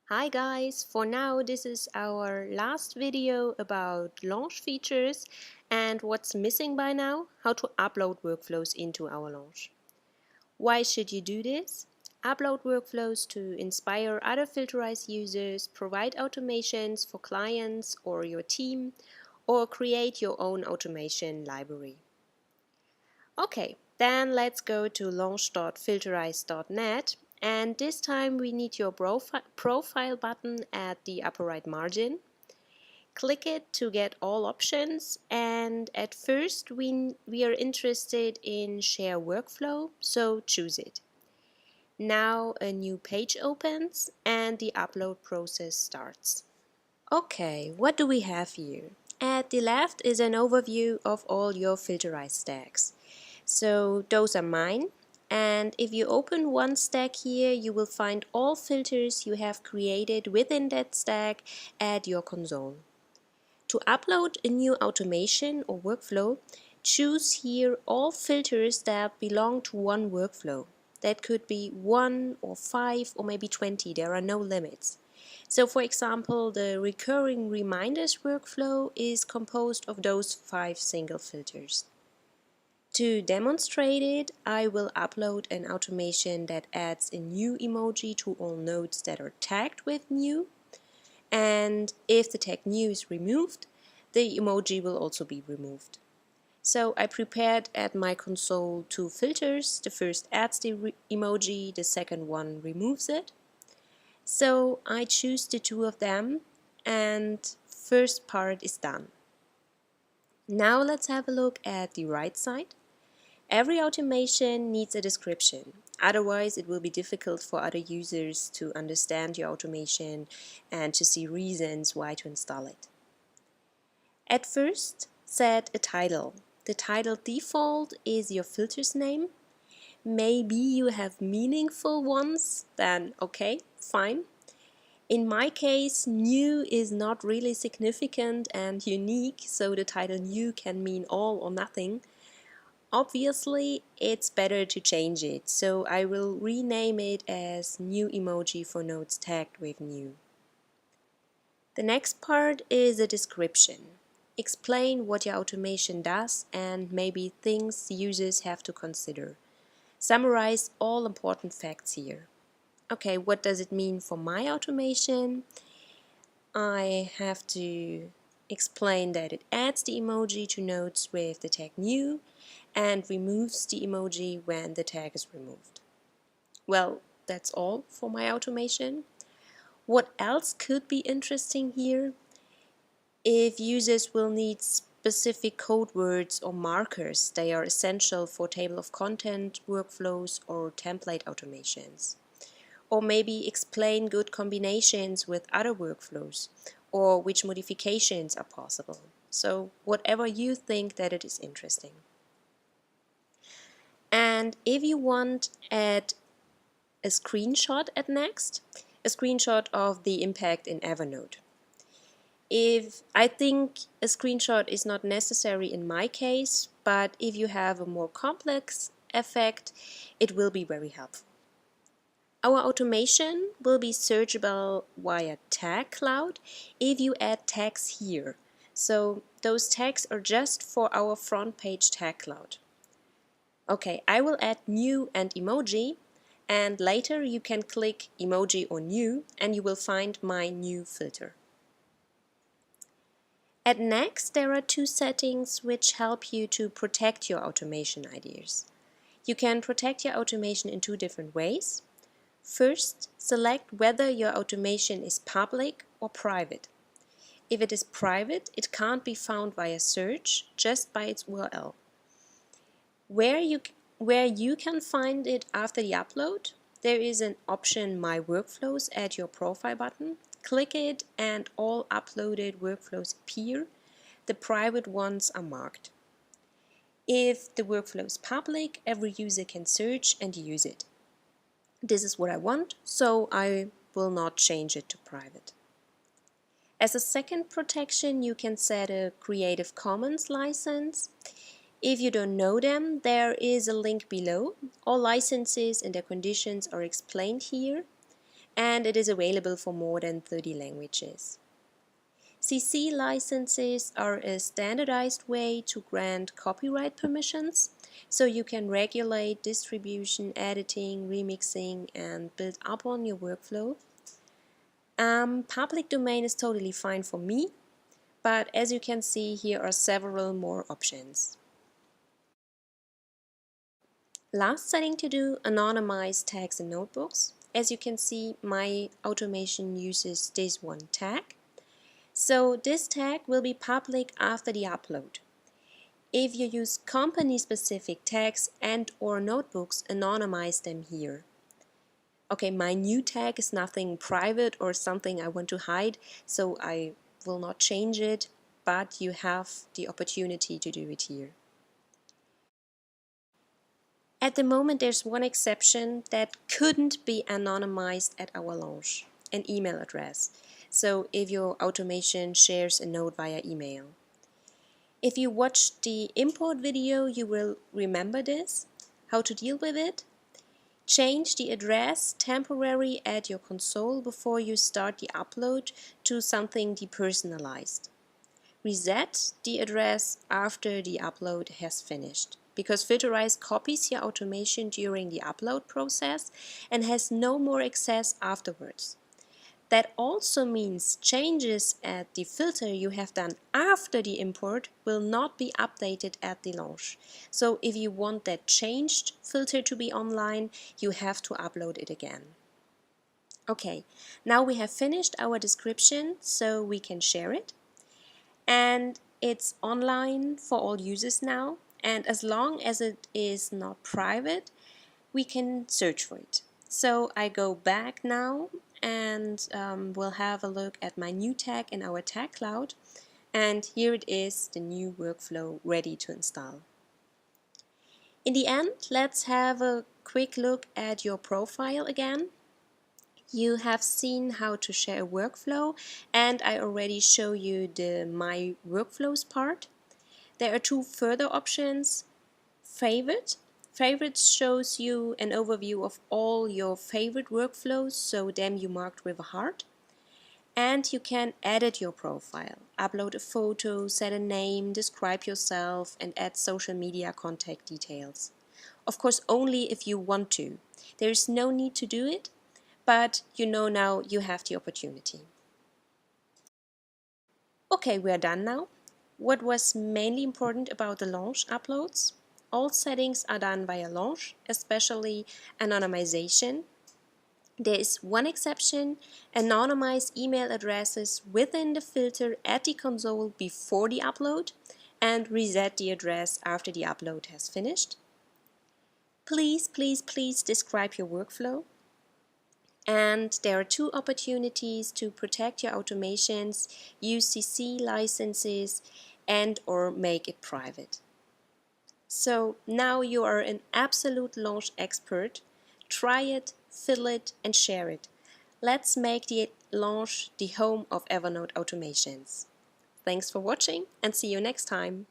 Hi guys, for now this is our last video about Lounge features and what's missing by now, how to upload workflows into our Lounge. Why should you do this? Upload workflows to inspire other Filterize users, provide automations for clients or your team, or create your own automation library. Okay, then let's go to launch.filterize.net, and this time we need your profile button at the upper right margin. Click it to get all options, and at first we are interested in share workflow, so choose it. Now a new page opens and the upload process starts. Okay, what do we have here? At the left is an overview of all your Filterize stacks. So those are mine, and if you open one stack here, you will find all filters you have created within that stack at your console. To upload a new automation or workflow, choose here all filters that belong to one workflow. That could be 1 or 5 or maybe 20, there are no limits. So for example, the recurring reminders workflow is composed of those 5 single filters. To demonstrate it, I will upload an automation that adds a new emoji to all nodes that are tagged with new, and if the tag new is removed, the emoji will also be removed. So I prepared at my console 2 filters. The first adds the emoji, the second one removes it. So I choose the 2 of them, and first part is done. Now let's have a look at the right side. Every automation needs a description, otherwise it will be difficult for other users to understand your automation and to see reasons why to install it. At first, set a title. The title default is your filter's name. Maybe you have meaningful ones, then okay, fine. In my case, new is not really significant and unique, so the title new can mean all or nothing. Obviously, it's better to change it, so I will rename it as new emoji for nodes tagged with new. The next part is a description. Explain what your automation does and maybe things users have to consider. Summarize all important facts here. Okay, what does it mean for my automation? I have to explain that it adds the emoji to nodes with the tag new and removes the emoji when the tag is removed. Well, that's all for my automation. What else could be interesting here? If users will need specific code words or markers, they are essential for table of content workflows or template automations. Or maybe explain good combinations with other workflows, or which modifications are possible. So whatever you think that it is interesting. And if you want, add a screenshot at next, a screenshot of the impact in Evernote. If I think a screenshot is not necessary in my case, but if you have a more complex effect, it will be very helpful. Our automation will be searchable via tag cloud if you add tags here. So those tags are just for our front page tag cloud. Okay, I will add new and emoji, and later you can click emoji or new and you will find my new filter. At next, there are 2 settings which help you to protect your automation ideas. You can protect your automation in 2 different ways. First, select whether your automation is public or private. If it is private, it can't be found via search, just by its URL. Where you can find it after the upload, there is an option My Workflows at your profile button. Click it and all uploaded workflows appear. The private ones are marked. If the workflow is public, every user can search and use it. This is what I want, so I will not change it to private. As a second protection, you can set a Creative Commons license. If you don't know them, there is a link below. All licenses and their conditions are explained here. and it is available for more than 30 languages. CC licenses are a standardized way to grant copyright permissions, so you can regulate distribution, editing, remixing, and build up on your workflow. Public domain is totally fine for me, but as you can see, here are several more options. Last setting to do, anonymize tags in notebooks. As you can see, my automation uses this one tag. So this tag will be public after the upload. If you use company-specific tags and or notebooks, anonymize them here. Okay, my new tag is nothing private or something I want to hide, so I will not change it, but you have the opportunity to do it here. At the moment, there's one exception that couldn't be anonymized at our launch, an email address. So if your automation shares a note via email. If you watched the import video, you will remember this, how to deal with it. Change the address temporarily at your console before you start the upload to something depersonalized. Reset the address after the upload has finished, because Filterize copies your automation during the upload process and has no more access afterwards. That also means changes at the filter you have done after the import will not be updated at the launch. So if you want that changed filter to be online, you have to upload it again. Okay, now we have finished our description, so we can share it. And it's online for all users now, and as long as it is not private, we can search for it. So I go back now and we'll have a look at my new tag in our tag cloud, and here it is, the new workflow ready to install. In the end, let's have a quick look at your profile again. You have seen how to share a workflow, and I already show you the My Workflows part. There are two further options. Favorites shows you an overview of all your favorite workflows, so them you marked with a heart. And you can edit your profile, upload a photo, set a name, describe yourself, and add social media contact details. Of course, only if you want to. There is no need to do it, but you know now you have the opportunity. Okay, we are done now. What was mainly important about the launch uploads? All settings are done via launch, especially anonymization. There is one exception: anonymize email addresses within the filter at the console before the upload and reset the address after the upload has finished. Please describe your workflow. And there are two opportunities to protect your automations: use CC licenses and or make it private. So now you are an absolute launch expert. Try it, fill it, and share it. Let's make the launch the home of Evernote automations. Thanks for watching and see you next time.